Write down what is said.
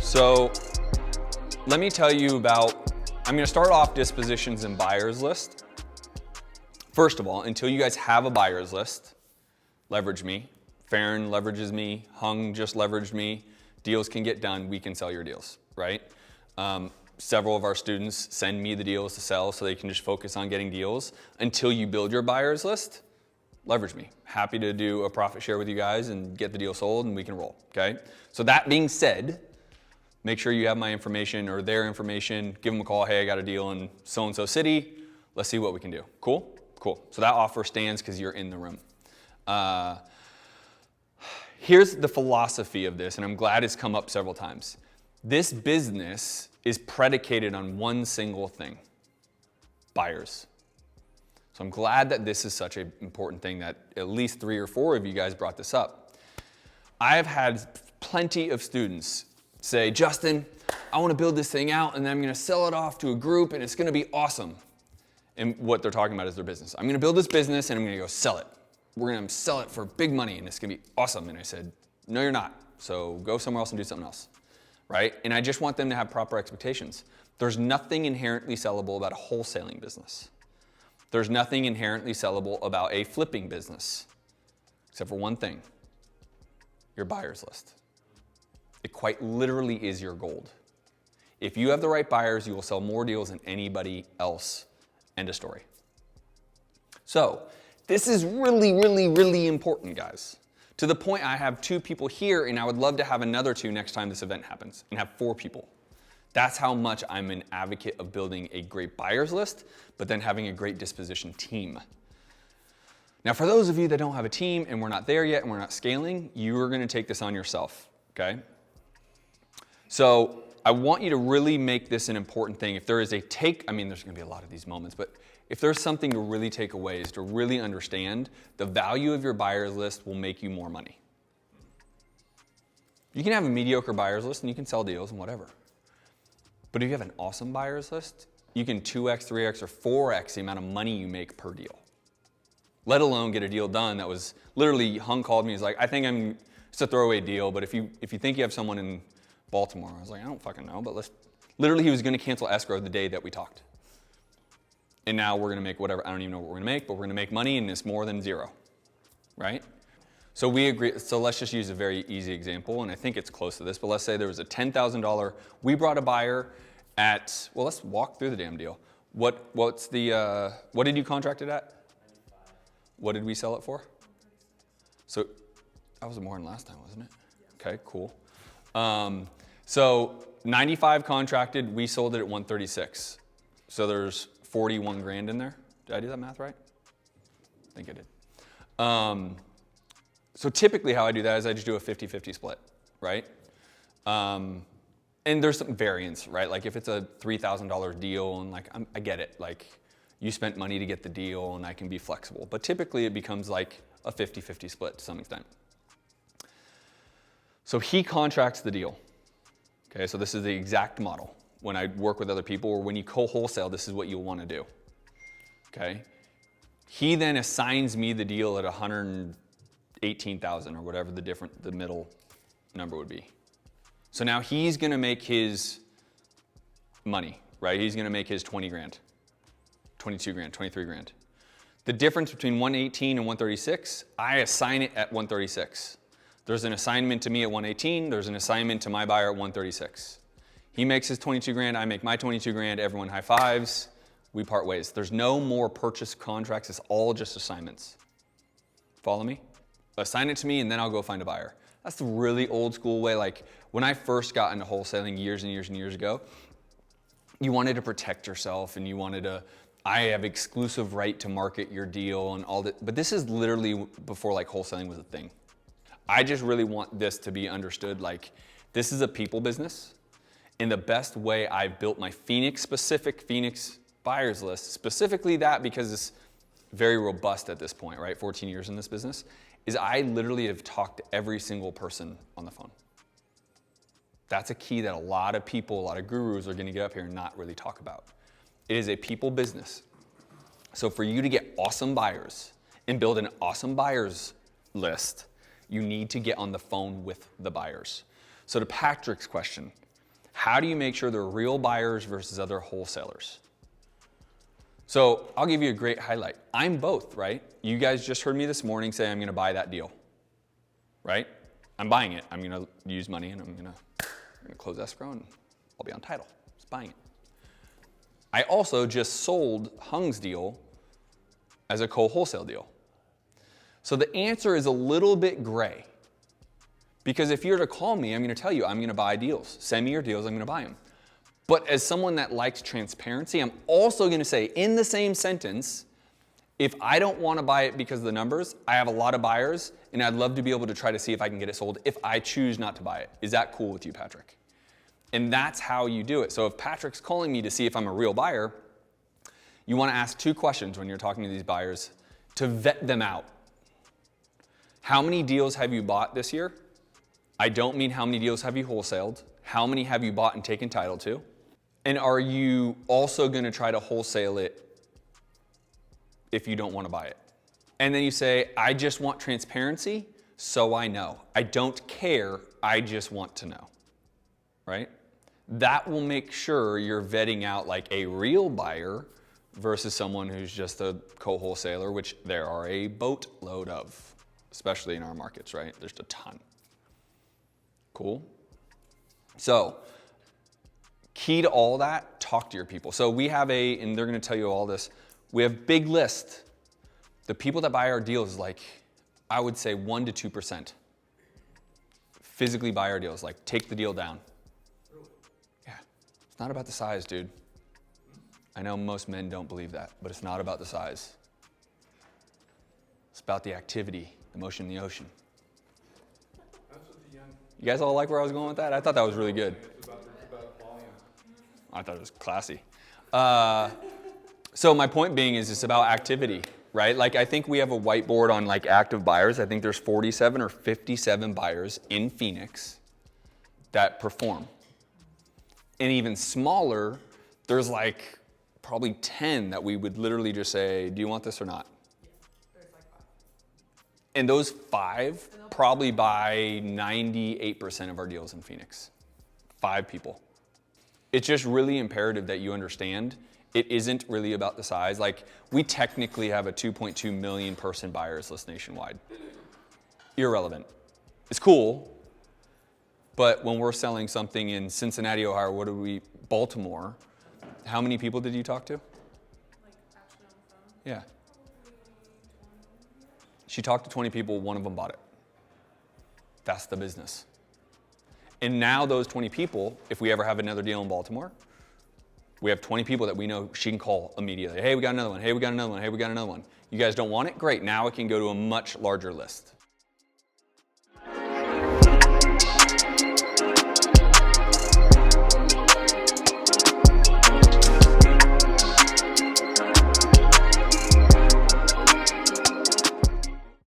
So let me tell you about, I'm gonna start off dispositions and buyers list. First of all, until you guys have a buyers list, leverage me. Farron leverages me, Hung just leveraged me. Deals can get done, we can sell your deals, right? Several of our students send me the deals to sell so they can just focus on getting deals. Until you build your buyers list, leverage me. Happy to do a profit share with you guys and get the deal sold and we can roll, okay? So that being said, make sure you have my information or their information. Give them a call, hey, I got a deal in so-and-so city. Let's see what we can do. Cool? Cool. So that offer stands because you're in the room. Here's the philosophy of this, and I'm glad it's come up several times. This business is predicated on one single thing, buyers. So I'm glad that this is such an important thing that at least 3 or 4 of you guys brought this up. I have had plenty of students say, Justin, I want to build this thing out and then I'm going to sell it off to a group and it's going to be awesome. And what they're talking about is their business. I'm going to build this business and I'm going to go sell it. We're going to sell it for big money and it's going to be awesome. And I said, no, you're not. So go somewhere else and do something else, right? And I just want them to have proper expectations. There's nothing inherently sellable about a wholesaling business. There's nothing inherently sellable about a flipping business, except for one thing, your buyers list. It quite literally is your gold. If you have the right buyers, you will sell more deals than anybody else. End of story. So this is really, really, really important, guys. To the point I have 2 people here and I would love to have another 2 next time this event happens and have 4 people. That's how much I'm an advocate of building a great buyers list, but then having a great disposition team. Now, for those of you that don't have a team and we're not there yet and we're not scaling, you are gonna take this on yourself, okay? So I want you to really make this an important thing. If there is a there's gonna be a lot of these moments, but if there's something to really take away is to really understand the value of your buyers list will make you more money. You can have a mediocre buyers list and you can sell deals and whatever. But if you have an awesome buyers list, you can 2x, 3x, or 4x the amount of money you make per deal. Let alone get a deal done that was literally, Hung called me, he's like, I think it's a throwaway deal, but if you think you have someone in Baltimore, I was like, I don't fucking know, but literally he was gonna cancel escrow the day that we talked. And now we're gonna make whatever, I don't even know what we're gonna make, but we're gonna make money and it's more than 0, right? So we agree, so let's just use a very easy example, and I think it's close to this, but let's say there was a $10,000, we brought a buyer at, well, let's walk through the damn deal. What did you contract it at? 95. What did we sell it for? So that was more than last time, wasn't it? Yeah. Okay, cool. So 95 contracted, we sold it at 136. So there's 41 grand in there. Did I do that math right? I think I did. So typically how I do that is I just do a 50-50 split, right? And there's some variance, right? Like if it's a $3,000 deal and like, I get it. Like you spent money to get the deal and I can be flexible. But typically it becomes like a 50-50 split to some extent. So he contracts the deal. Okay, so this is the exact model. When I work with other people or when you co-wholesale, this is what you'll want to do. Okay? He then assigns me the deal at 118,000 or whatever the middle number would be. So now he's gonna make his money, right? He's gonna make his 20 grand, 22 grand, 23 grand. The difference between 118 and 136, I assign it at 136. There's an assignment to me at 118, there's an assignment to my buyer at 136. He makes his 22 grand, I make my 22 grand, everyone high fives, we part ways. There's no more purchase contracts, it's all just assignments. Follow me? Assign it to me and then I'll go find a buyer. That's the really old school way. Like when I first got into wholesaling years and years and years ago, you wanted to protect yourself and you wanted to, I have exclusive right to market your deal and all that. But this is literally before like wholesaling was a thing. I just really want this to be understood. Like this is a people business. And the best way I've built my Phoenix buyers list, specifically that because it's very robust at this point, right? 14 years in this business, is I literally have talked to every single person on the phone. That's a key that a lot of people, a lot of gurus are gonna get up here and not really talk about. It is a people business. So for you to get awesome buyers and build an awesome buyers list, you need to get on the phone with the buyers. So to Patrick's question, how do you make sure they're real buyers versus other wholesalers? So I'll give you a great highlight. I'm both, right? You guys just heard me this morning say I'm gonna buy that deal, right? I'm buying it. I'm gonna use money and I'm gonna close escrow and I'll be on title. Just buying it. I also just sold 𝐓𝐒𝐻's deal as a co-wholesale deal. So the answer is a little bit gray. Because if you were to call me, I'm gonna tell you, I'm gonna buy deals. Send me your deals, I'm gonna buy them. But as someone that likes transparency, I'm also gonna say in the same sentence, if I don't wanna buy it because of the numbers, I have a lot of buyers and I'd love to be able to try to see if I can get it sold if I choose not to buy it. Is that cool with you, Patrick? And that's how you do it. So if Patrick's calling me to see if I'm a real buyer, you wanna ask 2 questions when you're talking to these buyers to vet them out. How many deals have you bought this year? I don't mean how many deals have you wholesaled. How many have you bought and taken title to? And are you also gonna try to wholesale it if you don't wanna buy it? And then you say, I just want transparency, so I know. I don't care, I just want to know, right? That will make sure you're vetting out like a real buyer versus someone who's just a co-wholesaler, which there are a boatload of, especially in our markets, right? There's a ton. Cool? So, key to all that, talk to your people. So we have and they're gonna tell you all this, we have big list. The people that buy our deals is like, I would say 1% to 2% physically buy our deals, like take the deal down. Yeah, it's not about the size, dude. I know most men don't believe that, but it's not about the size. It's about the activity, the motion in the ocean. You guys all like where I was going with that? I thought that was really good. It's about volume. I thought it was classy. So my point being is it's about activity, right? Like I think we have a whiteboard on like active buyers. I think there's 47 or 57 buyers in Phoenix that perform. And even smaller, there's like probably 10 that we would literally just say, do you want this or not? There's like 5. And those 5 probably buy 98% of our deals in Phoenix. 5 people. It's just really imperative that you understand it isn't really about the size. Like we technically have a 2.2 million person buyers list nationwide. Irrelevant. It's cool, but when we're selling something in Cincinnati, Ohio, Baltimore, how many people did you talk to? Like actually on the phone? Yeah. She talked to 20 people, 1 of them bought it. That's the business. And now those 20 people, if we ever have another deal in Baltimore, we have 20 people that we know she can call immediately. Hey, we got another one. Hey, we got another one. Hey, we got another one. You guys don't want it? Great. Now it can go to a much larger list.